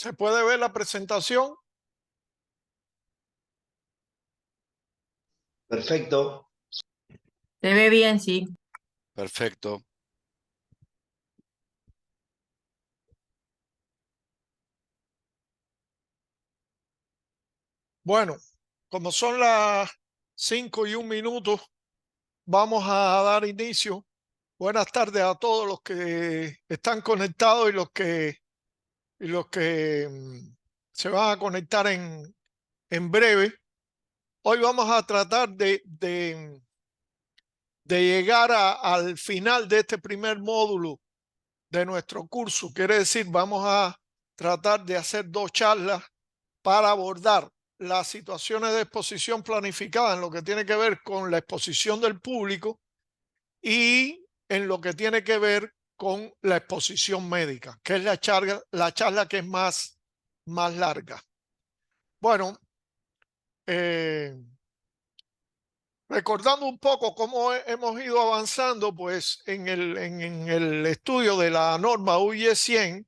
¿Se puede ver la presentación? Perfecto. Se ve bien, sí. Perfecto. Bueno, como son las 5:01, vamos a dar inicio. Buenas tardes a todos los que están conectados y los que se van a conectar en breve. Hoy vamos a tratar de llegar al final de este primer módulo de nuestro curso. Quiere decir, vamos a tratar de hacer 2 charlas para abordar las situaciones de exposición planificada en lo que tiene que ver con la exposición del público y en lo que tiene que ver con la exposición médica, que es la charla que es más larga. Bueno, recordando un poco cómo hemos ido avanzando, pues en el estudio de la norma UIE 100,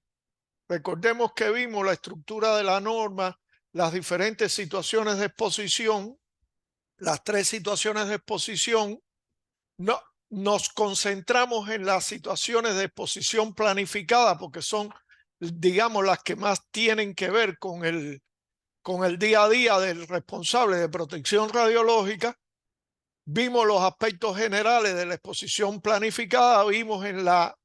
recordemos que vimos la estructura de la norma, las diferentes situaciones de exposición, las 3 situaciones de exposición. No, nos concentramos en las situaciones de exposición planificada porque son, digamos, las que más tienen que ver con el día a día del responsable de protección radiológica. Vimos los aspectos generales de la exposición planificada, vimos en la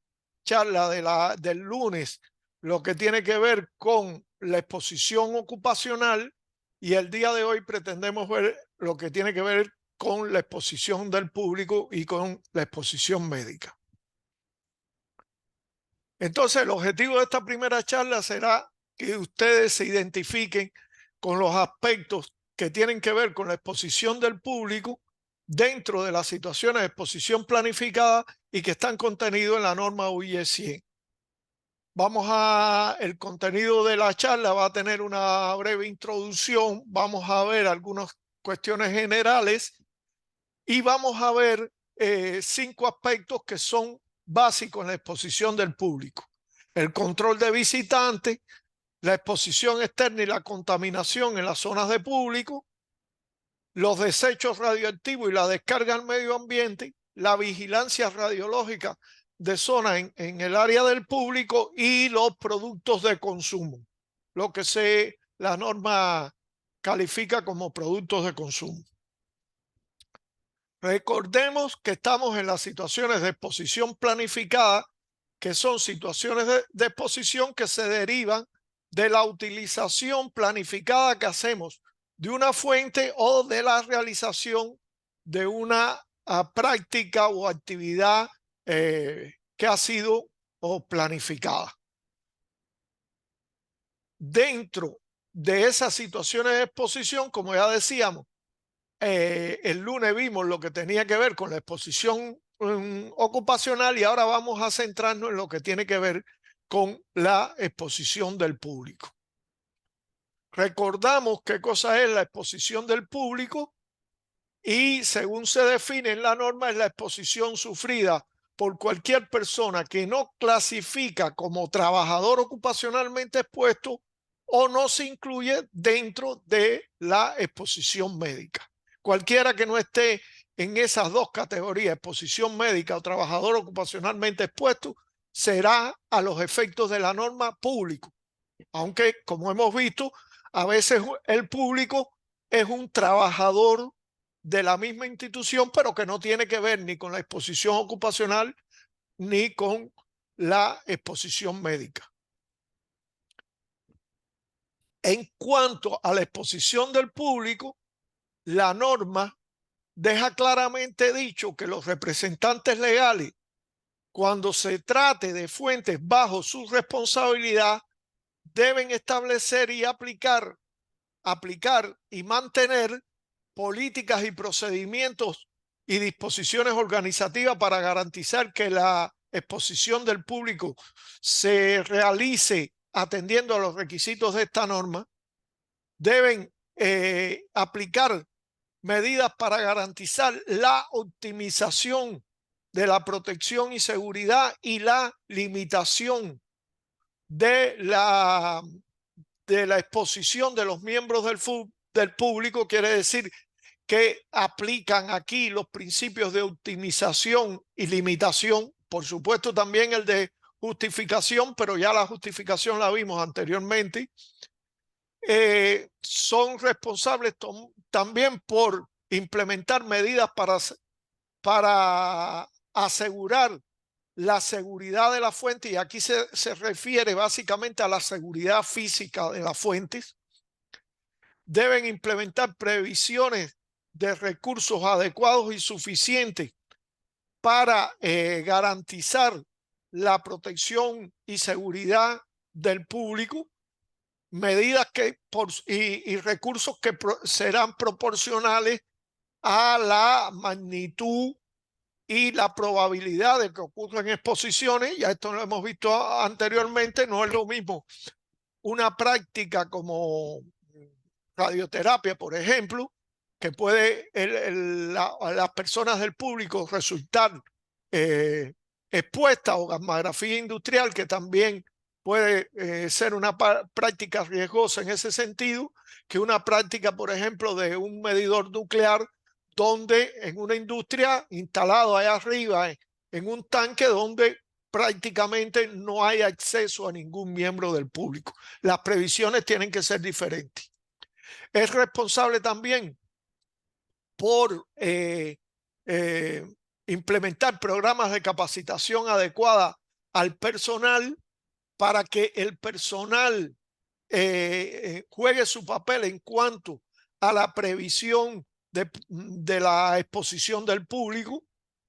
charla del lunes lo que tiene que ver con la exposición ocupacional y el día de hoy pretendemos ver lo que tiene que ver con la exposición del público y con la exposición médica. Entonces, el objetivo de esta primera charla será que ustedes se identifiquen con los aspectos que tienen que ver con la exposición del público dentro de las situaciones de exposición planificada y que están contenidos en la norma UIE 100. El contenido de la charla va a tener una breve introducción, vamos a ver algunas cuestiones generales y vamos a ver 5 aspectos que son básicos en la exposición del público: el control de visitantes, la exposición externa y la contaminación en las zonas de público, los desechos radioactivos y la descarga al medio ambiente, la vigilancia radiológica de zonas en el área del público y los productos de consumo, lo que la norma califica como productos de consumo. Recordemos que estamos en las situaciones de exposición planificada, que son situaciones de exposición que se derivan de la utilización planificada que hacemos de una fuente o de la realización de una práctica o actividad que ha sido planificada. Dentro de esas situaciones de exposición, como ya decíamos, el lunes vimos lo que tenía que ver con la exposición ocupacional y ahora vamos a centrarnos en lo que tiene que ver con la exposición del público. Recordamos qué cosa es la exposición del público y según se define en la norma es la exposición sufrida por cualquier persona que no clasifica como trabajador ocupacionalmente expuesto o no se incluye dentro de la exposición médica. Cualquiera que no esté en esas 2 categorías, exposición médica o trabajador ocupacionalmente expuesto, será a los efectos de la norma público. Aunque, como hemos visto, a veces el público es un trabajador de la misma institución, pero que no tiene que ver ni con la exposición ocupacional ni con la exposición médica. En cuanto a la exposición del público, la norma deja claramente dicho que los representantes legales, cuando se trate de fuentes bajo su responsabilidad, deben establecer y aplicar y mantener políticas y procedimientos y disposiciones organizativas para garantizar que la exposición del público se realice atendiendo a los requisitos de esta norma. Deben aplicar medidas para garantizar la optimización de la protección y seguridad y la limitación de de la exposición de los miembros del público, quiere decir que aplican aquí los principios de optimización y limitación, por supuesto también el de justificación, pero ya la justificación la vimos anteriormente. Son responsables también por implementar medidas para asegurar la seguridad de la fuente, y aquí se refiere básicamente a la seguridad física de las fuentes. Deben implementar previsiones de recursos adecuados y suficientes para garantizar la protección y seguridad del público, medidas y recursos que serán proporcionales a la magnitud y la probabilidad de que ocurran exposiciones. Ya esto lo hemos visto anteriormente. No es lo mismo una práctica como radioterapia, por ejemplo, que puede las personas del público resultar expuestas, o gammagrafía industrial, que también puede ser una práctica riesgosa en ese sentido, que una práctica, por ejemplo, de un medidor nuclear, donde en una industria instalado allá arriba en un tanque donde prácticamente no hay acceso a ningún miembro del público. Las previsiones tienen que ser diferentes. Es responsable también por implementar programas de capacitación adecuada al personal, para que el personal juegue su papel en cuanto a la previsión de la exposición del público.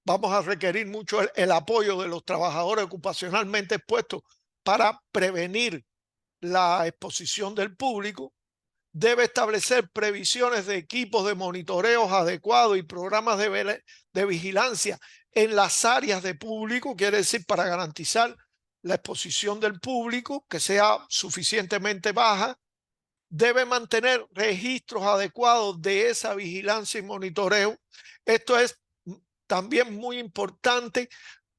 Vamos a requerir mucho el apoyo de los trabajadores ocupacionalmente expuestos para prevenir la exposición del público. Debe establecer previsiones de equipos de monitoreos adecuados y programas de vigilancia en las áreas de público, quiere decir, para garantizar la exposición del público, que sea suficientemente baja. Debe mantener registros adecuados de esa vigilancia y monitoreo. Esto es también muy importante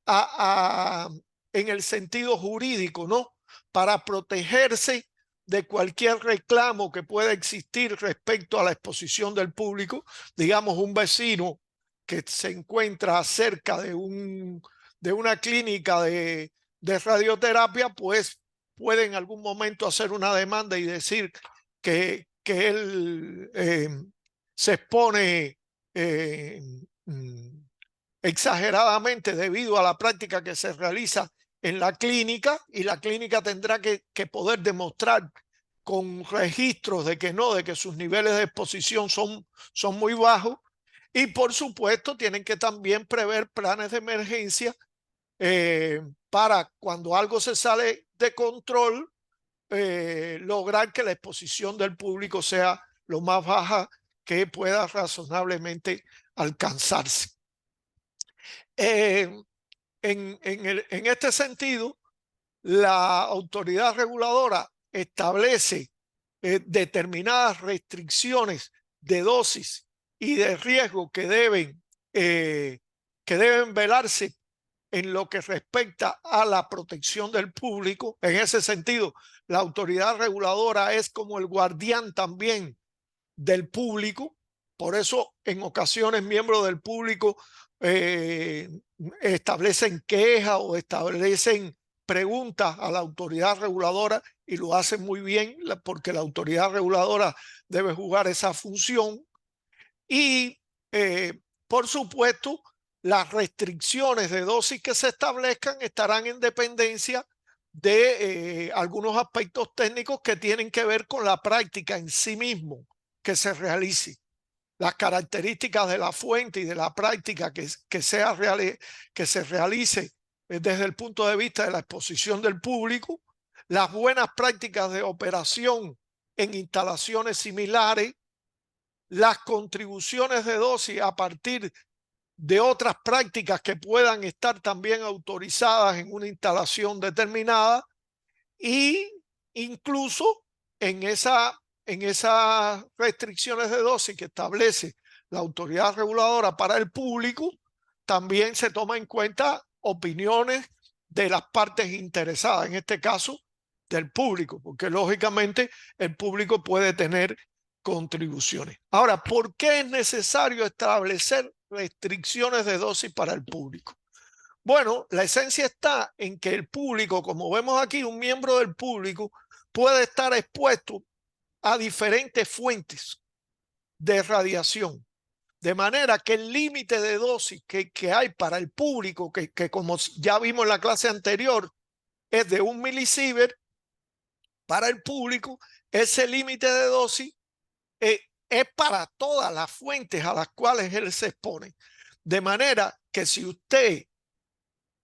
en el sentido jurídico, ¿no? Para protegerse de cualquier reclamo que pueda existir respecto a la exposición del público. Digamos, un vecino que se encuentra cerca de una clínica de radioterapia, pues puede en algún momento hacer una demanda y decir que él se expone exageradamente debido a la práctica que se realiza en la clínica, y la clínica tendrá que poder demostrar con registros de que sus niveles de exposición son muy bajos. Y por supuesto tienen que también prever planes de emergencia para cuando algo se sale de control, lograr que la exposición del público sea lo más baja que pueda razonablemente alcanzarse. En este sentido, la autoridad reguladora establece determinadas restricciones de dosis y de riesgo que deben velarse en lo que respecta a la protección del público. En ese sentido, la autoridad reguladora es como el guardián también del público. Por eso, en ocasiones, miembros del público establecen quejas o establecen preguntas a la autoridad reguladora, y lo hacen muy bien, porque la autoridad reguladora debe jugar esa función. Y por supuesto, las restricciones de dosis que se establezcan estarán en dependencia de algunos aspectos técnicos que tienen que ver con la práctica en sí mismo que se realice. Las características de la fuente y de la práctica que se realice desde el punto de vista de la exposición del público, las buenas prácticas de operación en instalaciones similares, las contribuciones de dosis a partir de otras prácticas que puedan estar también autorizadas en una instalación determinada, y incluso en esas restricciones de dosis que establece la autoridad reguladora para el público, también se toma en cuenta opiniones de las partes interesadas, en este caso del público, porque lógicamente el público puede tener contribuciones. Ahora, ¿por qué es necesario establecer restricciones de dosis para el público? Bueno, la esencia está en que el público, como vemos aquí, un miembro del público puede estar expuesto a diferentes fuentes de radiación. De manera que el límite de dosis que hay para el público, que como ya vimos en la clase anterior, es de 1 milisievert para el público, ese límite de dosis es para todas las fuentes a las cuales él se expone. De manera que si usted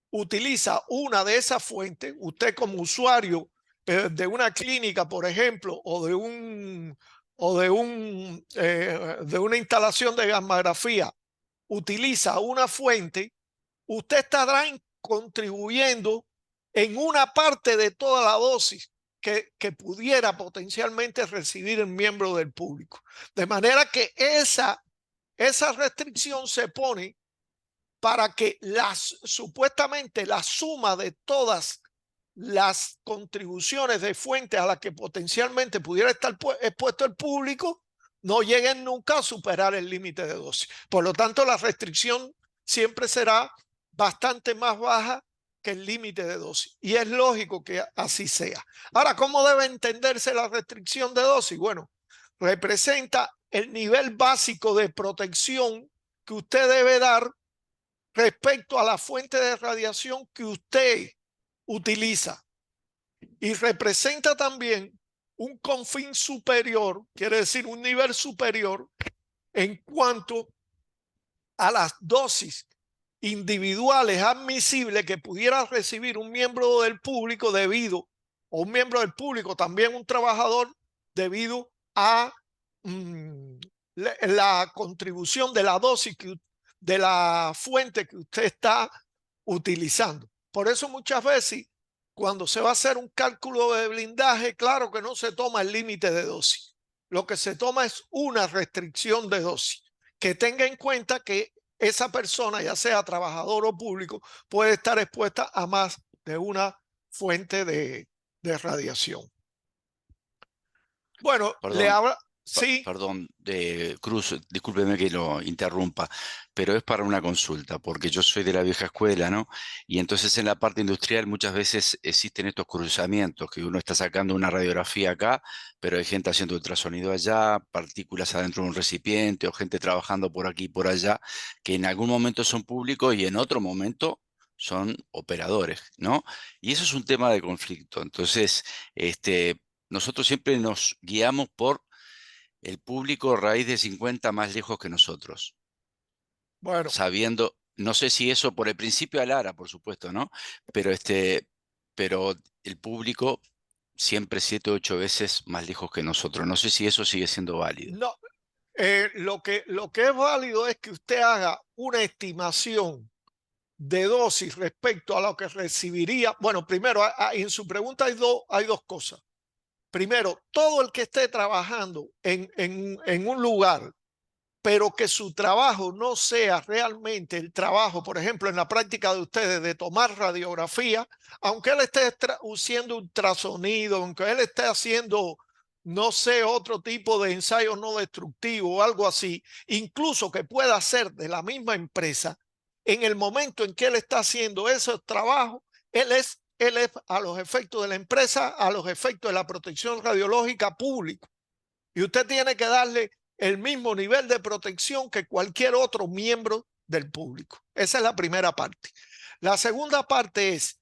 utiliza una de esas fuentes, usted como usuario de una clínica, por ejemplo, o de una instalación de gammagrafía, utiliza una fuente, usted estará contribuyendo en una parte de toda la dosis que pudiera potencialmente recibir el miembro del público. De manera que esa restricción se pone para que supuestamente la suma de todas las contribuciones de fuentes a las que potencialmente pudiera estar expuesto el público no lleguen nunca a superar el límite de dosis. Por lo tanto, la restricción siempre será bastante más baja que el límite de dosis. Y es lógico que así sea. Ahora, ¿cómo debe entenderse la restricción de dosis? Bueno, representa el nivel básico de protección que usted debe dar respecto a la fuente de radiación que usted utiliza. Y representa también un confín superior, quiere decir un nivel superior en cuanto a las dosis individuales admisibles que pudiera recibir un miembro del público o un miembro del público, también un trabajador, debido a la contribución de la dosis de la fuente que usted está utilizando. Por eso muchas veces cuando se va a hacer un cálculo de blindaje, claro que no se toma el límite de dosis. Lo que se toma es una restricción de dosis, que tenga en cuenta que esa persona, ya sea trabajador o público, puede estar expuesta a más de una fuente de radiación. Bueno, le habla... Sí. Perdón, Cruz, discúlpeme que lo interrumpa, pero es para una consulta, porque yo soy de la vieja escuela, ¿no? Y entonces en la parte industrial muchas veces existen estos cruzamientos, que uno está sacando una radiografía acá, pero hay gente haciendo ultrasonido allá, partículas adentro de un recipiente, o gente trabajando por aquí y por allá, que en algún momento son públicos y en otro momento son operadores, ¿no? Y eso es un tema de conflicto. Entonces, nosotros siempre nos guiamos por el público raíz de 50 más lejos que nosotros. Bueno, sabiendo, no sé si eso por el principio Alara, por supuesto, ¿no? Pero pero el público siempre 7 o 8 veces más lejos que nosotros. No sé si eso sigue siendo válido. no, lo que es válido es que usted haga una estimación de dosis respecto a lo que recibiría. Bueno, primero, en su pregunta hay dos cosas. Primero, todo el que esté trabajando en un lugar, pero que su trabajo no sea realmente el trabajo, por ejemplo, en la práctica de ustedes de tomar radiografía, aunque él esté haciendo ultrasonido, aunque él esté haciendo, no sé, otro tipo de ensayo no destructivo o algo así, incluso que pueda ser de la misma empresa, en el momento en que él está haciendo esos trabajos, él es a los efectos de la empresa, a los efectos de la protección radiológica pública. Y usted tiene que darle el mismo nivel de protección que cualquier otro miembro del público. Esa es la primera parte. La segunda parte es,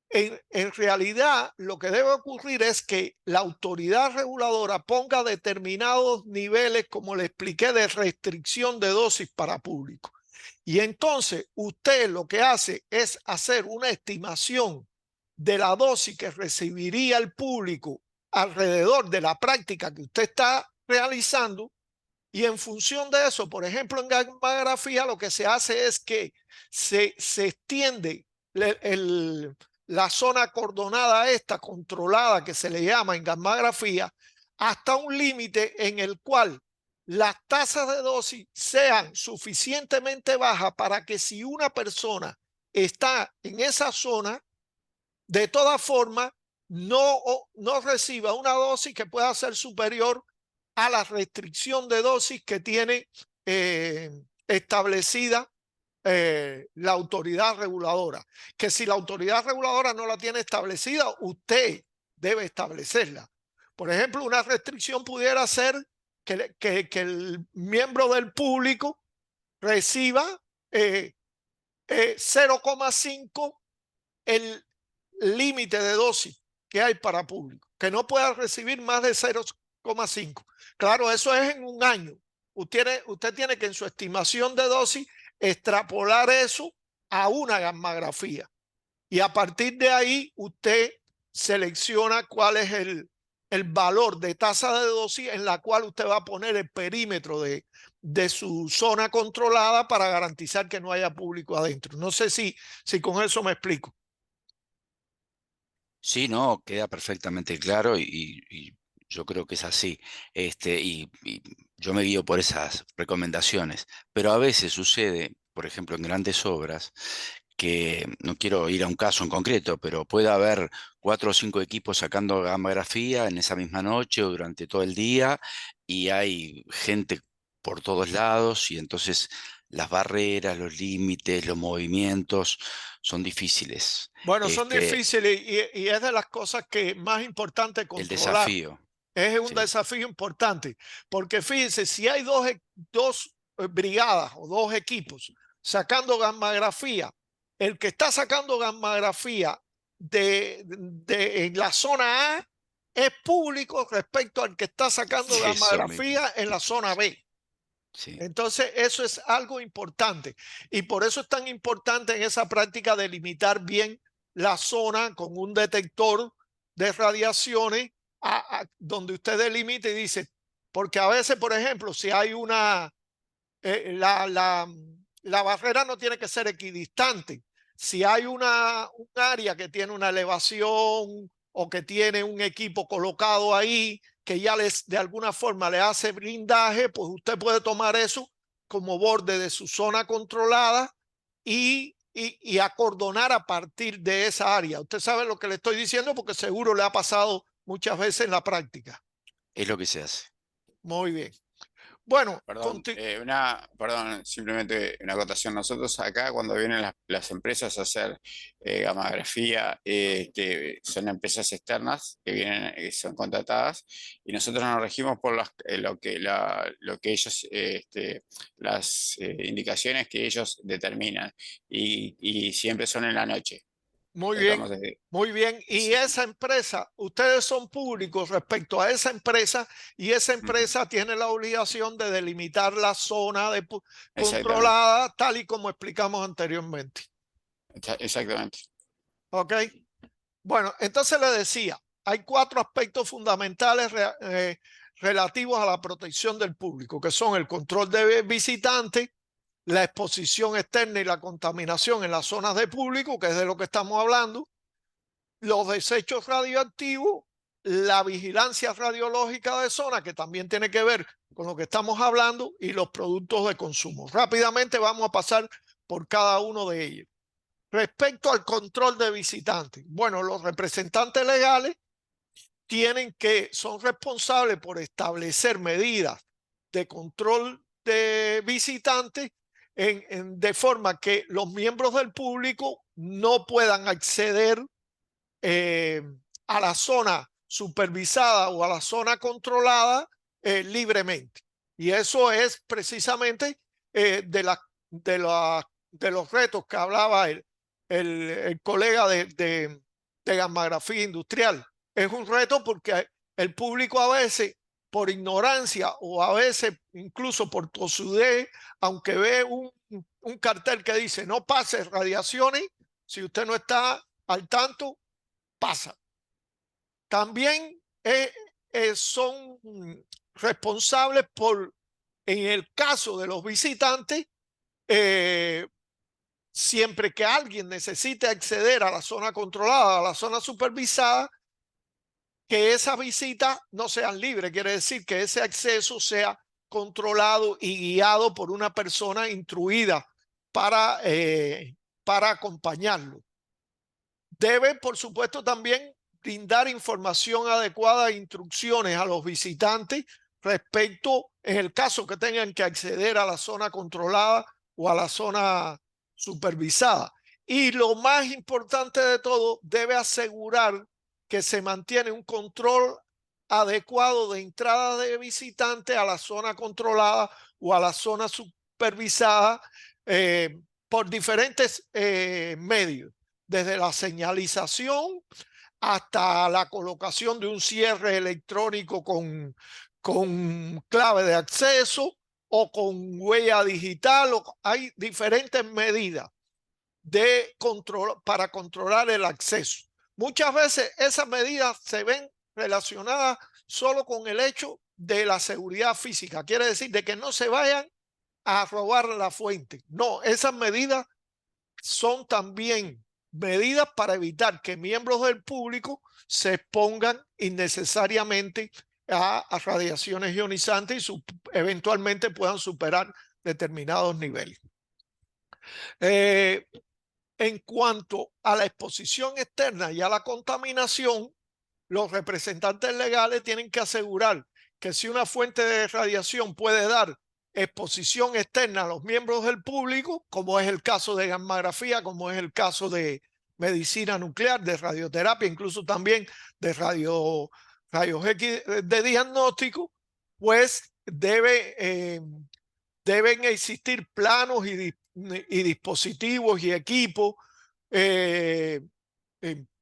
en realidad, lo que debe ocurrir es que la autoridad reguladora ponga determinados niveles, como le expliqué, de restricción de dosis para público. Y entonces usted lo que hace es hacer una estimación de la dosis que recibiría el público alrededor de la práctica que usted está realizando, y en función de eso, por ejemplo, en gammagrafía lo que se hace es que se extiende la zona cordonada esta controlada, que se le llama en gammagrafía, hasta un límite en el cual las tasas de dosis sean suficientemente bajas para que si una persona está en esa zona, de todas formas, no reciba una dosis que pueda ser superior a la restricción de dosis que tiene establecida la autoridad reguladora. Que si la autoridad reguladora no la tiene establecida, usted debe establecerla. Por ejemplo, una restricción pudiera ser que el miembro del público reciba 0,5 el límite de dosis que hay para público, que no pueda recibir más de 0,5. Claro, eso es en un año. Usted tiene que en su estimación de dosis extrapolar eso a una gammagrafía. Y a partir de ahí usted selecciona cuál es el valor de tasa de dosis en la cual usted va a poner el perímetro de su zona controlada para garantizar que no haya público adentro. No sé si con eso me explico. Sí, no, queda perfectamente claro y yo creo que es así. Y yo me guío por esas recomendaciones, pero a veces sucede, por ejemplo, en grandes obras, que no quiero ir a un caso en concreto, pero puede haber 4 o 5 equipos sacando gammagrafía en esa misma noche o durante todo el día y hay gente por todos lados y entonces las barreras, los límites, los movimientos son difíciles. Bueno, son difíciles y es de las cosas que más importante El controlar. desafío, Es un sí, desafío importante, porque fíjense, si hay dos brigadas o dos equipos sacando gammagrafía, el que está sacando gammagrafía en la zona A es público respecto al que está sacando eso mismo, gammagrafía en la zona B. sí. Entonces, eso es algo importante y por eso es tan importante en esa práctica delimitar bien la zona con un detector de radiaciones donde usted delimite y dice, porque a veces, por ejemplo, si hay la barrera no tiene que ser equidistante. Si hay un área que tiene una elevación o que tiene un equipo colocado ahí que ya de alguna forma le hace blindaje, pues usted puede tomar eso como borde de su zona controlada y acordonar a partir de esa área. Usted sabe lo que le estoy diciendo porque seguro le ha pasado muchas veces en la práctica. Es lo que se hace. Muy bien. Bueno, Perdón, perdón, simplemente una acotación. Nosotros acá cuando vienen las empresas a hacer gamografía, son empresas externas que vienen, que son contratadas, y nosotros nos regimos por lo que ellos, las indicaciones que ellos determinan, y siempre son en la noche. muy bien, Tratamos de, muy bien. Y esa empresa, ustedes son públicos respecto a esa empresa y esa empresa tiene la obligación de delimitar la zona exactamente, controlada tal y como explicamos anteriormente. exactamente. ¿Ok? Bueno, entonces le decía, hay 4 aspectos fundamentales relativos a la protección del público, que son el control de visitantes, la exposición externa y la contaminación en las zonas de público, que es de lo que estamos hablando, los desechos radioactivos, la vigilancia radiológica de zona, que también tiene que ver con lo que estamos hablando, y los productos de consumo. Rápidamente vamos a pasar por cada uno de ellos. Respecto al control de visitantes, bueno, los representantes legales son responsables por establecer medidas de control de visitantes de forma que los miembros del público no puedan acceder eh, a la zona supervisada o a la zona controlada libremente. Y eso es precisamente de los retos que hablaba el colega de gammagrafía industrial. Es un reto porque el público a veces, por ignorancia o a veces incluso por tosudez, aunque ve un cartel que dice no pase radiaciones, si usted no está al tanto, pasa. También son responsables en el caso de los visitantes, siempre que alguien necesite acceder a la zona controlada, a la zona supervisada, que esas visitas no sean libres. Quiere decir que ese acceso sea controlado y guiado por una persona instruida para acompañarlo. Debe, por supuesto, también brindar información adecuada e instrucciones a los visitantes respecto, en el caso que tengan que acceder a la zona controlada o a la zona supervisada. Y lo más importante de todo, debe asegurar que se mantiene un control adecuado de entrada de visitantes a la zona controlada o a la zona supervisada por diferentes medios, desde la señalización hasta la colocación de un cierre electrónico con clave de acceso o con huella digital. Hay diferentes medidas de control para controlar el acceso. Muchas veces esas medidas se ven relacionadas solo con el hecho de la seguridad física. Quiere decir de que no se vayan a robar la fuente. No, esas medidas son también medidas para evitar que miembros del público se expongan innecesariamente a radiaciones ionizantes y eventualmente puedan superar determinados niveles. En cuanto a la exposición externa y a la contaminación, los representantes legales tienen que asegurar que si una fuente de radiación puede dar exposición externa a los miembros del público, como es el caso de gammagrafía, como es el caso de medicina nuclear, de radioterapia, incluso también de rayos X de diagnóstico, pues deben existir planos y dispositivos y equipos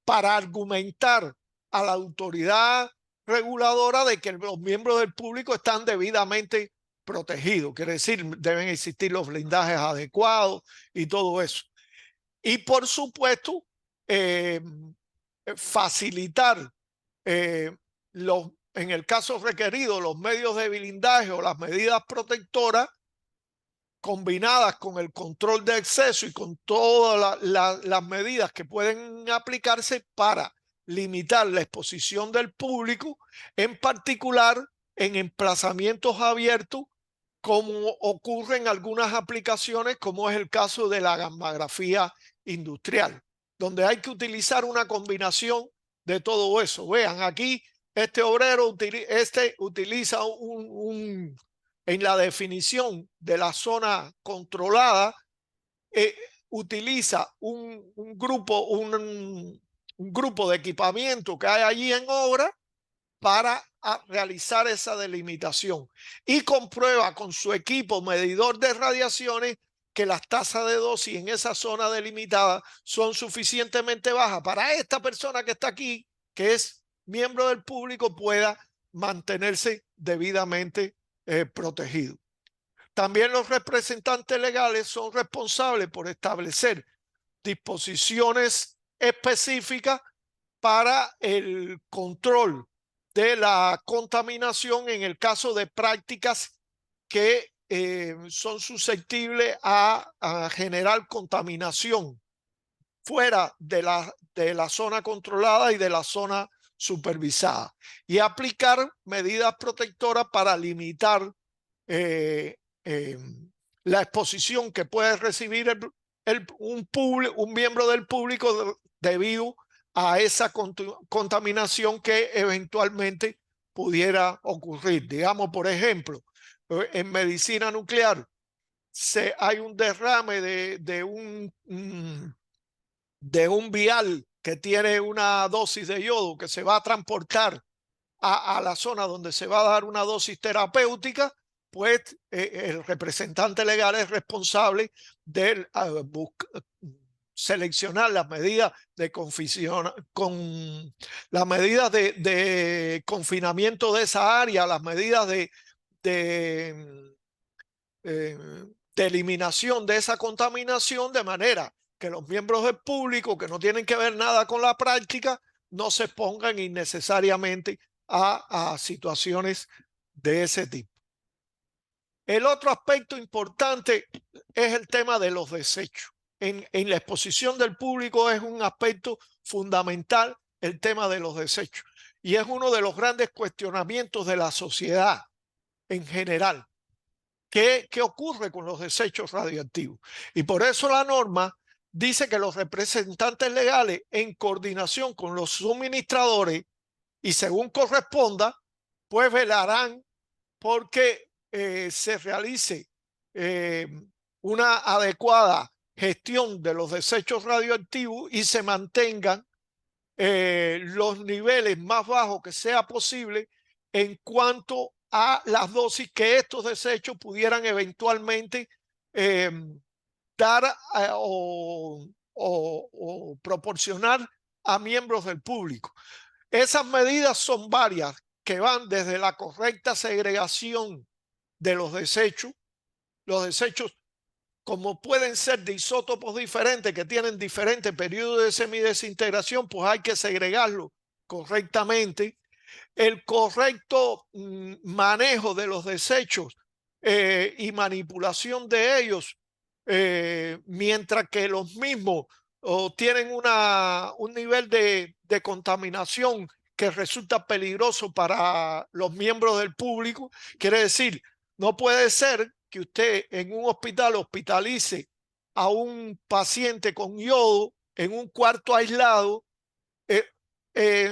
para argumentar a la autoridad reguladora de que los miembros del público están debidamente protegidos. Quiere decir, deben existir los blindajes adecuados y todo eso. Y por supuesto, facilitar en el caso requerido los medios de blindaje o las medidas protectoras combinadas con el control de acceso y con todas las medidas que pueden aplicarse para limitar la exposición del público, en particular en emplazamientos abiertos, como ocurre en algunas aplicaciones, como es el caso de la gammagrafía industrial, donde hay que utilizar una combinación de todo eso. Vean, aquí este obrero utiliza en la definición de la zona controlada, utiliza un grupo de equipamiento que hay allí en obra para realizar esa delimitación y comprueba con su equipo medidor de radiaciones que las tasas de dosis en esa zona delimitada son suficientemente bajas para esta persona que está aquí, que es miembro del público, pueda mantenerse debidamente protegido. También los representantes legales son responsables por establecer disposiciones específicas para el control de la contaminación en el caso de prácticas que son susceptibles a generar contaminación fuera de la zona controlada y de la zona supervisada, y aplicar medidas protectoras para limitar la exposición que puede recibir un miembro del público debido a esa contaminación que eventualmente pudiera ocurrir. Digamos, por ejemplo, en medicina nuclear hay un derrame de un vial que tiene una dosis de yodo que se va a transportar a la zona donde se va a dar una dosis terapéutica, pues el representante legal es responsable de seleccionar las medidas de las medidas de confinamiento de esa área, las medidas de eliminación de esa contaminación, de manera que los miembros del público que no tienen que ver nada con la práctica no se pongan innecesariamente a situaciones de ese tipo. El otro aspecto importante es el tema de los desechos. En la exposición del público es un aspecto fundamental el tema de los desechos, y es uno de los grandes cuestionamientos de la sociedad en general. ¿Qué ocurre con los desechos radioactivos? Y por eso la norma dice que los representantes legales, en coordinación con los suministradores y según corresponda, pues velarán porque se realice una adecuada gestión de los desechos radioactivos y se mantengan los niveles más bajos que sea posible en cuanto a las dosis que estos desechos pudieran eventualmente dar o proporcionar a miembros del público. Esas medidas son varias, que van desde la correcta segregación de los desechos como pueden ser de isótopos diferentes que tienen diferentes periodos de semidesintegración, pues hay que segregarlo correctamente. El correcto manejo de los desechos y manipulación de ellos, mientras que los mismos tienen un nivel de contaminación que resulta peligroso para los miembros del público. Quiere decir, no puede ser que usted en un hospital hospitalice a un paciente con yodo en un cuarto aislado,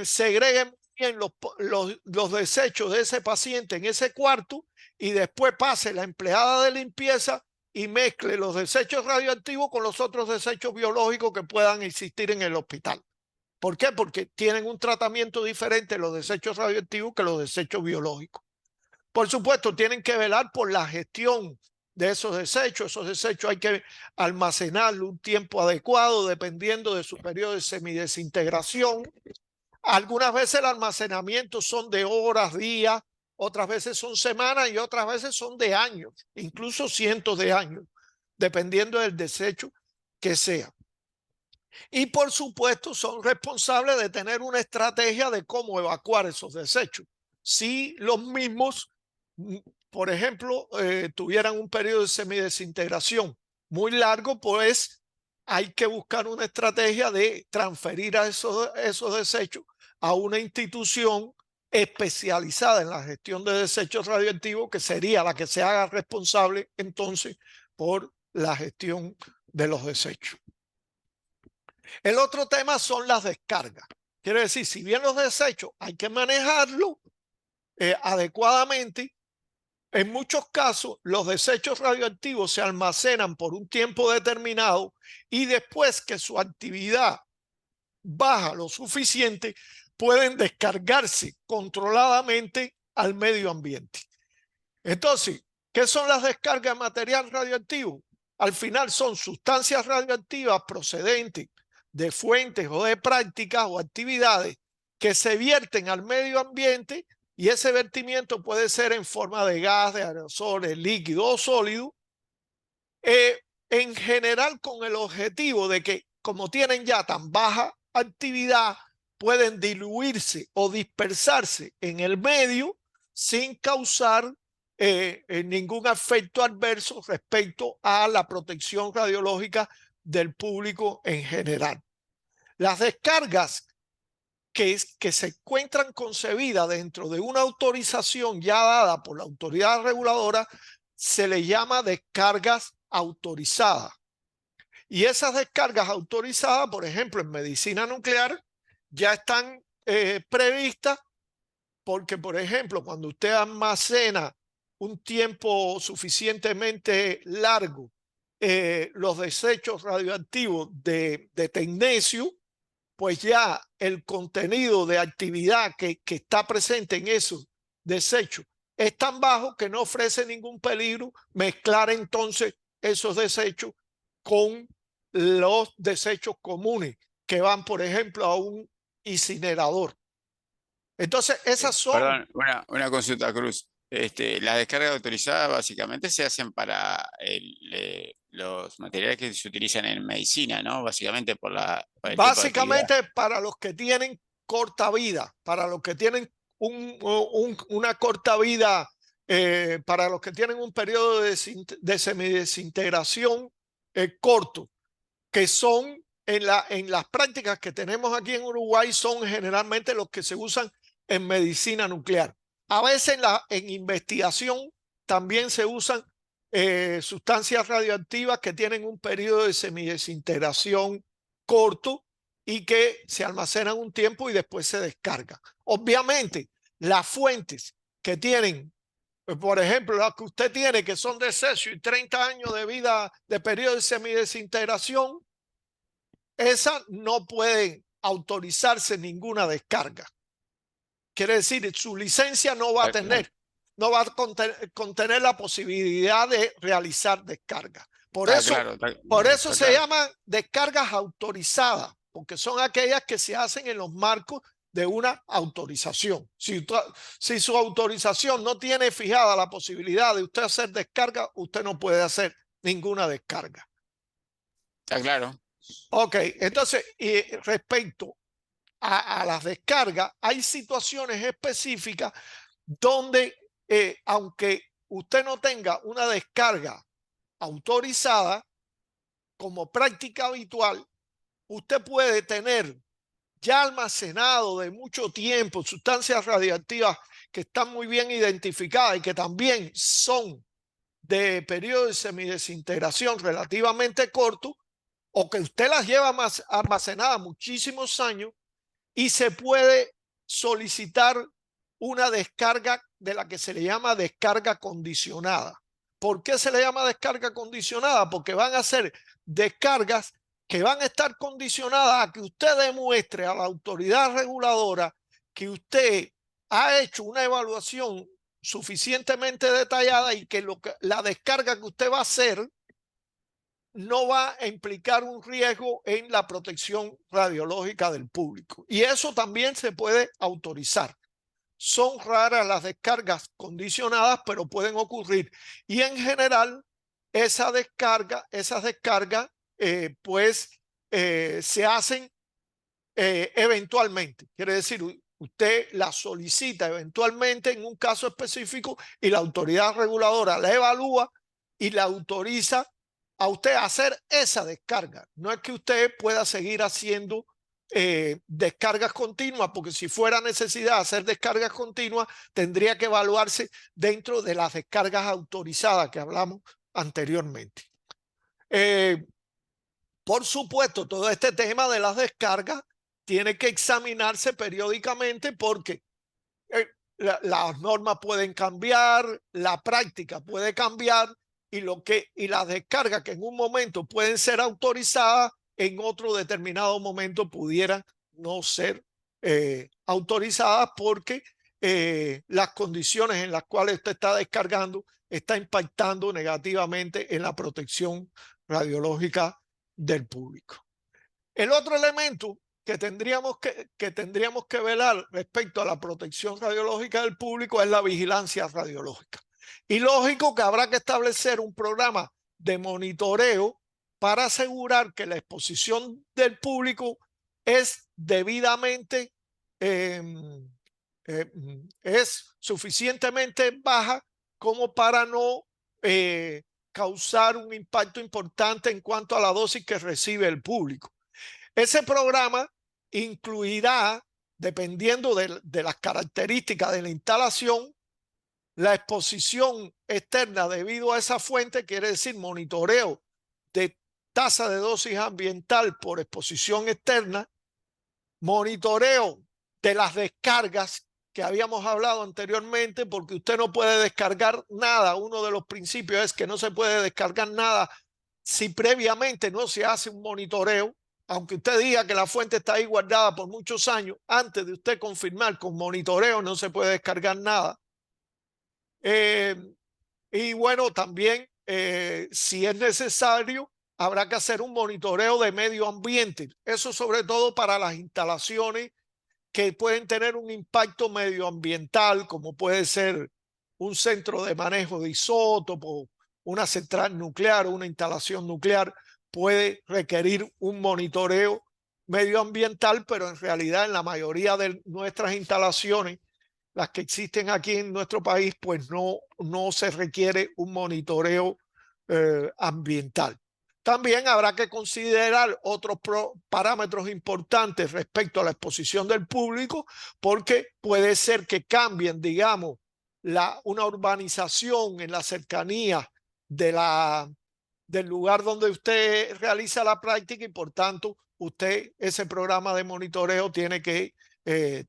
segreguen bien los desechos de ese paciente en ese cuarto y después pase la empleada de limpieza y mezcle los desechos radioactivos con los otros desechos biológicos que puedan existir en el hospital. ¿Por qué? Porque tienen un tratamiento diferente los desechos radioactivos que los desechos biológicos. Por supuesto, tienen que velar por la gestión de esos desechos. Esos desechos hay que almacenarlos un tiempo adecuado dependiendo de su periodo de semidesintegración. Algunas veces el almacenamiento son de horas, días, otras veces son semanas y otras veces son de años, incluso cientos de años, dependiendo del desecho que sea. Y por supuesto son responsables de tener una estrategia de cómo evacuar esos desechos. Si los mismos, por ejemplo, tuvieran un periodo de semidesintegración muy largo, pues hay que buscar una estrategia de transferir a esos desechos a una institución especializada en la gestión de desechos radioactivos, que sería la que se haga responsable entonces por la gestión de los desechos. El otro tema son las descargas. Quiere decir, si bien los desechos hay que manejarlos adecuadamente, en muchos casos los desechos radioactivos se almacenan por un tiempo determinado y después que su actividad baja lo suficiente, pueden descargarse controladamente al medio ambiente. Entonces, ¿qué son las descargas de material radioactivo? Al final son sustancias radioactivas procedentes de fuentes o de prácticas o actividades que se vierten al medio ambiente, y ese vertimiento puede ser en forma de gas, de aerosoles, líquido o sólido, en general con el objetivo de que, como tienen ya tan baja actividad, pueden diluirse o dispersarse en el medio sin causar ningún efecto adverso respecto a la protección radiológica del público en general. Las descargas que se encuentran concebidas dentro de una autorización ya dada por la autoridad reguladora se le llama descargas autorizadas. Y esas descargas autorizadas, por ejemplo, en medicina nuclear, ya están previstas porque, por ejemplo, cuando usted almacena un tiempo suficientemente largo los desechos radioactivos de tecnecio, pues ya el contenido de actividad que está presente en esos desechos es tan bajo que no ofrece ningún peligro mezclar entonces esos desechos con los desechos comunes que van, por ejemplo, a un incinerador. Entonces, esas son... Perdón, una consulta, Cruz. Las descargas autorizadas básicamente se hacen para los materiales que se utilizan en medicina, ¿no? Básicamente por el tipo de Básicamente actividad. para los que tienen corta vida, para los que tienen una corta vida, para los que tienen un periodo de semidesintegración corto, que son en las prácticas que tenemos aquí en Uruguay, son generalmente los que se usan en medicina nuclear. A veces en investigación también se usan sustancias radioactivas que tienen un periodo de semidesintegración corto y que se almacenan un tiempo y después se descargan. Obviamente, las fuentes que tienen, por ejemplo, las que usted tiene, que son de cesio y 30 años de vida de periodo de semidesintegración, esas no pueden autorizarse ninguna descarga. Quiere decir, su licencia no va a tener, no va a contener la posibilidad de realizar descarga. Por eso se llaman descargas autorizadas, porque son aquellas que se hacen en los marcos de una autorización. Si su autorización no tiene fijada la posibilidad de usted hacer descarga, usted no puede hacer ninguna descarga. Está claro. Ok, entonces, y respecto a las descargas, hay situaciones específicas donde, aunque usted no tenga una descarga autorizada como práctica habitual, usted puede tener ya almacenado de mucho tiempo sustancias radioactivas que están muy bien identificadas y que también son de periodo de semidesintegración relativamente corto, o que usted las lleva almacenadas muchísimos años, y se puede solicitar una descarga de la que se le llama descarga condicionada. ¿Por qué se le llama descarga condicionada? Porque van a ser descargas que van a estar condicionadas a que usted demuestre a la autoridad reguladora que usted ha hecho una evaluación suficientemente detallada y que la descarga que usted va a hacer no va a implicar un riesgo en la protección radiológica del público. Y eso también se puede autorizar. Son raras las descargas condicionadas, pero pueden ocurrir. Y en general, esas descargas se hacen eventualmente. Quiere decir, usted la solicita eventualmente en un caso específico y la autoridad reguladora la evalúa y la autoriza a usted hacer esa descarga. No es que usted pueda seguir haciendo descargas continuas, porque si fuera necesidad de hacer descargas continuas, tendría que evaluarse dentro de las descargas autorizadas que hablamos anteriormente. Por supuesto, todo este tema de las descargas tiene que examinarse periódicamente porque las normas pueden cambiar, la práctica puede cambiar y las descargas que en un momento pueden ser autorizadas, en otro determinado momento pudieran no ser autorizadas porque las condiciones en las cuales usted está descargando está impactando negativamente en la protección radiológica del público. El otro elemento que tendríamos que velar respecto a la protección radiológica del público es la vigilancia radiológica. Y lógico que habrá que establecer un programa de monitoreo para asegurar que la exposición del público es debidamente, es suficientemente baja como para no causar un impacto importante en cuanto a la dosis que recibe el público. Ese programa incluirá, dependiendo de las características de la instalación, la exposición externa debido a esa fuente, quiere decir monitoreo de tasa de dosis ambiental por exposición externa, monitoreo de las descargas que habíamos hablado anteriormente, porque usted no puede descargar nada. Uno de los principios es que no se puede descargar nada si previamente no se hace un monitoreo. Aunque usted diga que la fuente está ahí guardada por muchos años, antes de usted confirmar con monitoreo no se puede descargar nada. Y bueno, también si es necesario, habrá que hacer un monitoreo de medio ambiente. Eso sobre todo para las instalaciones que pueden tener un impacto medioambiental, como puede ser un centro de manejo de isótopos, una central nuclear o una instalación nuclear. Puede requerir un monitoreo medioambiental, pero en realidad en la mayoría de nuestras instalaciones, las que existen aquí en nuestro país, pues no se requiere un monitoreo ambiental. También habrá que considerar otros parámetros importantes respecto a la exposición del público, porque puede ser que cambien, digamos, una urbanización en la cercanía del lugar donde usted realiza la práctica y por tanto usted ese programa de monitoreo tiene que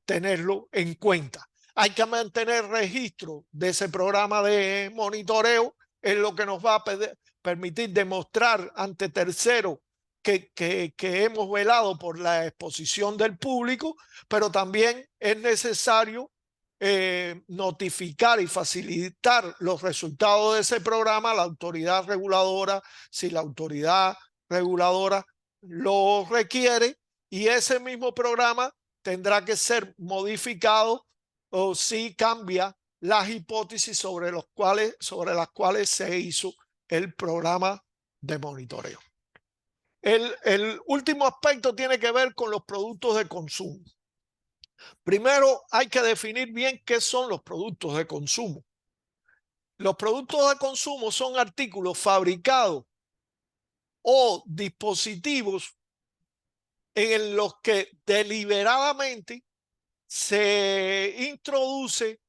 tenerlo en cuenta. Hay que mantener registro de ese programa de monitoreo, es lo que nos va a permitir demostrar ante terceros que hemos velado por la exposición del público, pero también es necesario notificar y facilitar los resultados de ese programa a la autoridad reguladora, si la autoridad reguladora lo requiere, y ese mismo programa tendrá que ser modificado o si cambia las hipótesis sobre las cuales se hizo el programa de monitoreo. El último aspecto tiene que ver con los productos de consumo. Primero hay que definir bien qué son los productos de consumo. Los productos de consumo son artículos fabricados o dispositivos en los que deliberadamente se introduce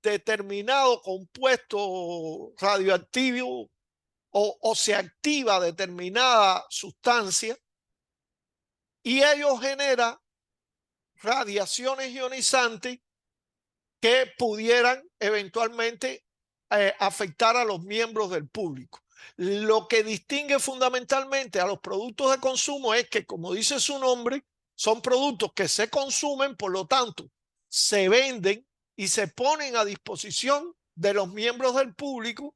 determinado compuesto radioactivo o se activa determinada sustancia y ello genera radiaciones ionizantes que pudieran eventualmente afectar a los miembros del público. Lo que distingue fundamentalmente a los productos de consumo es que, como dice su nombre, son productos que se consumen, por lo tanto, se venden y se ponen a disposición de los miembros del público,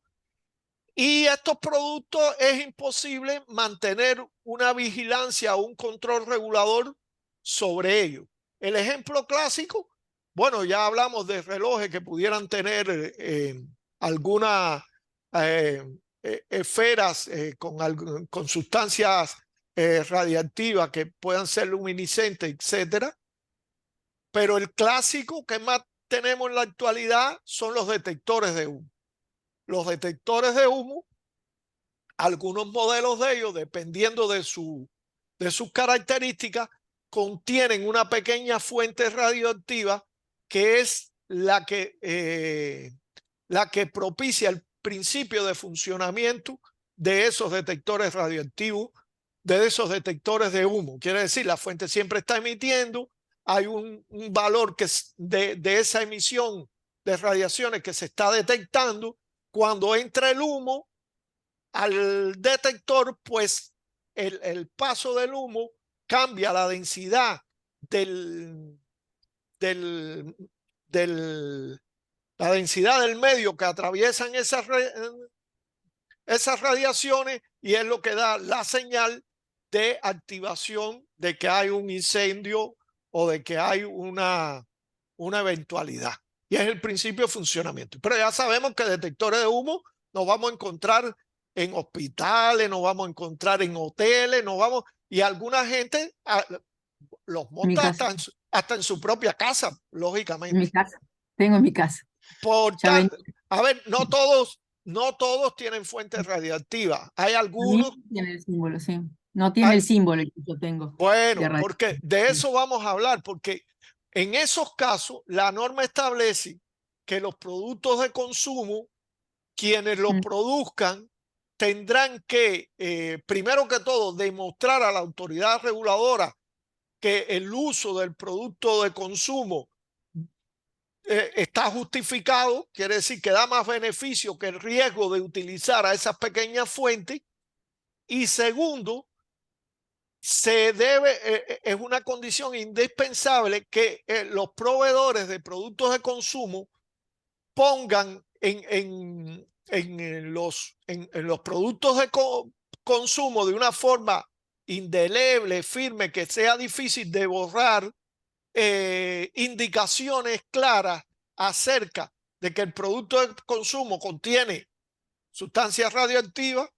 y estos productos es imposible mantener una vigilancia o un control regulador sobre ellos. El ejemplo clásico, bueno, ya hablamos de relojes que pudieran tener algunas esferas con sustancias radiactivas que puedan ser luminiscentes, etcétera. Pero el clásico que más tenemos en la actualidad son los detectores de humo. Los detectores de humo, algunos modelos de ellos, dependiendo de sus características, contienen una pequeña fuente radioactiva que es la que propicia el principio de funcionamiento de esos detectores radioactivos, de esos detectores de humo. Quiere decir, la fuente siempre está emitiendo, hay un valor de esa emisión de radiaciones que se está detectando. Cuando entra el humo al detector, pues el paso del humo cambia la densidad la densidad del medio que atraviesan esas radiaciones, y es lo que da la señal de activación de que hay un incendio o de que hay una eventualidad. Y es el principio de funcionamiento. Pero ya sabemos que detectores de humo nos vamos a encontrar en hospitales, nos vamos a encontrar en hoteles, y alguna gente los monta hasta en su propia casa, lógicamente. En mi casa, tengo en mi casa. Por tanto, a ver, no todos tienen fuentes radiactivas. Hay algunos. No tiene el símbolo, sí. No tiene el símbolo que yo tengo. Bueno, porque de eso vamos a hablar, porque en esos casos la norma establece que los productos de consumo, quienes los produzcan, tendrán que, primero que todo, demostrar a la autoridad reguladora que el uso del producto de consumo está justificado, quiere decir que da más beneficio que el riesgo de utilizar a esas pequeñas fuentes. Y segundo, es una condición indispensable que los proveedores de productos de consumo pongan en los productos de consumo de una forma indeleble, firme, que sea difícil de borrar, indicaciones claras acerca de que el producto de consumo contiene sustancias radioactivas.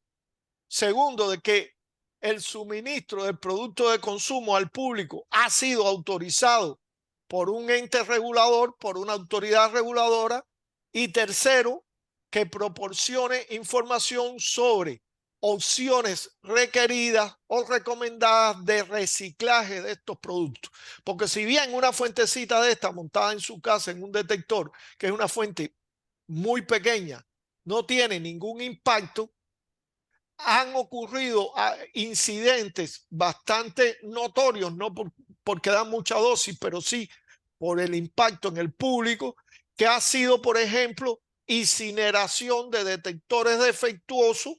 Segundo, de que el suministro del producto de consumo al público ha sido autorizado por un ente regulador, por una autoridad reguladora. Y tercero, que proporcione información sobre opciones requeridas o recomendadas de reciclaje de estos productos. Porque si bien una fuentecita de esta montada en su casa en un detector, que es una fuente muy pequeña, no tiene ningún impacto. Han ocurrido incidentes bastante notorios, no porque dan mucha dosis, pero sí por el impacto en el público, que ha sido, por ejemplo, incineración de detectores defectuosos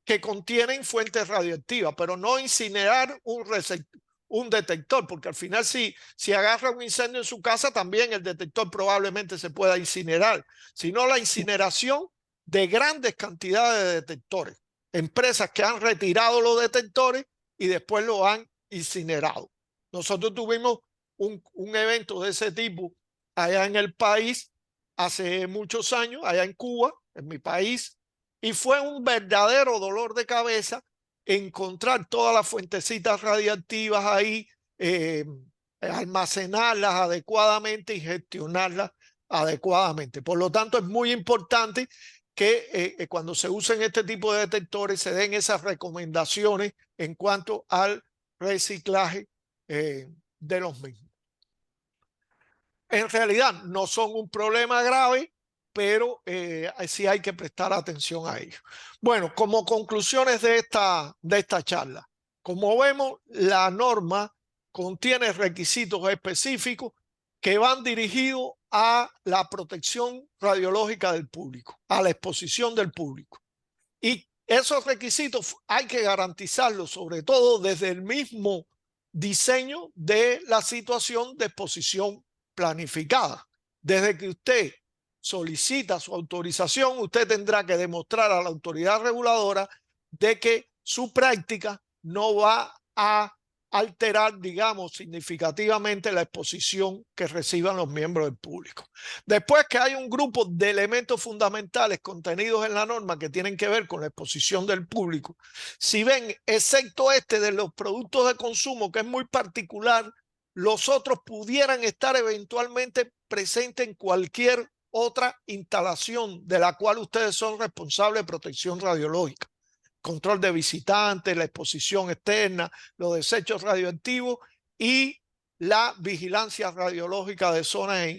que contienen fuentes radioactivas, pero no incinerar un detector, porque al final si agarra un incendio en su casa, también el detector probablemente se pueda incinerar, sino la incineración de grandes cantidades de detectores. Empresas que han retirado los detectores y después lo han incinerado. Nosotros tuvimos un evento de ese tipo allá en el país hace muchos años, allá en Cuba, en mi país, y fue un verdadero dolor de cabeza encontrar todas las fuentecitas radiactivas ahí, almacenarlas adecuadamente y gestionarlas adecuadamente. Por lo tanto, es muy importante que cuando se usen este tipo de detectores se den esas recomendaciones en cuanto al reciclaje de los mismos. En realidad no son un problema grave, pero sí hay que prestar atención a ello. Bueno, como conclusiones de esta charla, como vemos, la norma contiene requisitos específicos que van dirigidos a la protección radiológica del público, a la exposición del público. Y esos requisitos hay que garantizarlos, sobre todo desde el mismo diseño de la situación de exposición planificada. Desde que usted solicita su autorización, usted tendrá que demostrar a la autoridad reguladora de que su práctica no va a alterar, digamos, significativamente la exposición que reciban los miembros del público. Después que hay un grupo de elementos fundamentales contenidos en la norma que tienen que ver con la exposición del público, si ven, excepto este de los productos de consumo, que es muy particular, los otros pudieran estar eventualmente presentes en cualquier otra instalación de la cual ustedes son responsables de protección radiológica. Control de visitantes, la exposición externa, los desechos radioactivos y la vigilancia radiológica de zonas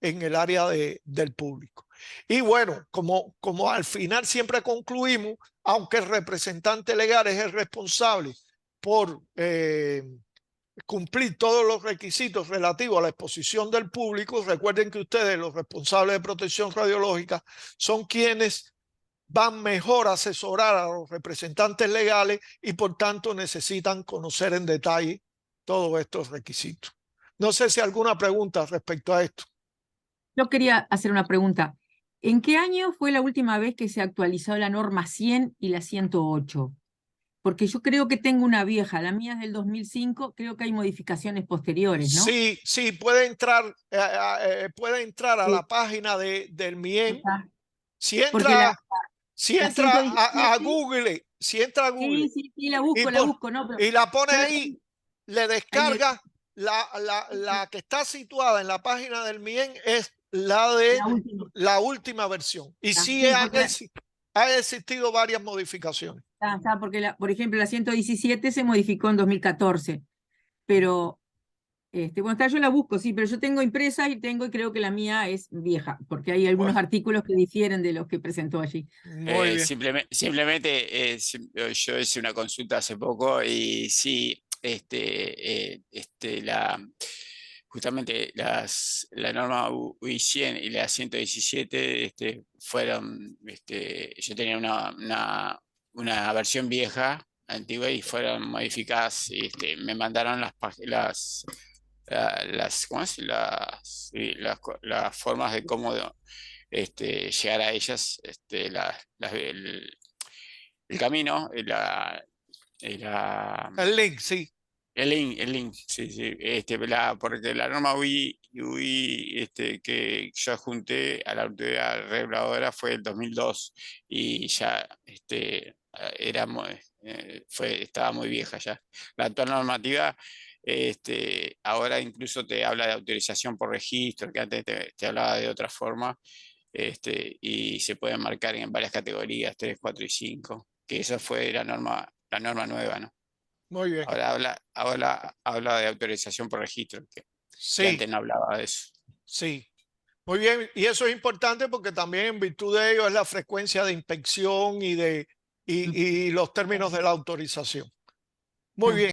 en el área del público. Y bueno, como al final siempre concluimos, aunque el representante legal es el responsable por cumplir todos los requisitos relativos a la exposición del público, recuerden que ustedes, los responsables de protección radiológica, son quienes van mejor a asesorar a los representantes legales y por tanto necesitan conocer en detalle todos estos requisitos. No sé si alguna pregunta respecto a esto. Yo quería hacer una pregunta. ¿En qué año fue la última vez que se actualizó la norma 100 y la 108? Porque yo creo que tengo una vieja, la mía es del 2005, creo que hay modificaciones posteriores, ¿no? Sí, sí, puede entrar a la página del MIEN. Está. Si Porque entra, si la entra a 117, Google, si entra a Google sí, la y, busco, no, pero y la pone yo ahí, le ahí le- descarga la que está situada en la página del MIEN, es la de la última. la última versión. Y sí Sí, porque ha existido varias modificaciones. porque por ejemplo, la 117 se modificó en 2014, pero bueno, yo la busco, sí, pero yo tengo impresa y creo que la mía es vieja, porque hay algunos Bueno, artículos que difieren de los que presentó allí. muy bien. Simplemente yo hice una consulta hace poco y sí, justamente la norma UI 100 y la 117 fueron, yo tenía una versión vieja, antigua, y fueron modificadas. Me mandaron ¿cómo es? Sí, las formas de cómo llegar a ellas, el camino, El link, sí. el link, sí, sí. Porque la norma UI que yo adjunté a la autoridad reguladora fue el 2002 y ya estaba muy vieja ya. La actual normativa ahora incluso te habla de autorización por registro, que antes te hablaba de otra forma, y se pueden marcar en varias categorías, 3, 4 y 5, que esa fue la norma nueva, ¿no? Muy bien. Ahora habla de autorización por registro, que Sí, antes no hablaba de eso. sí. Muy bien, y eso es importante porque también en virtud de ello es la frecuencia de inspección y los términos de la autorización. Muy bien.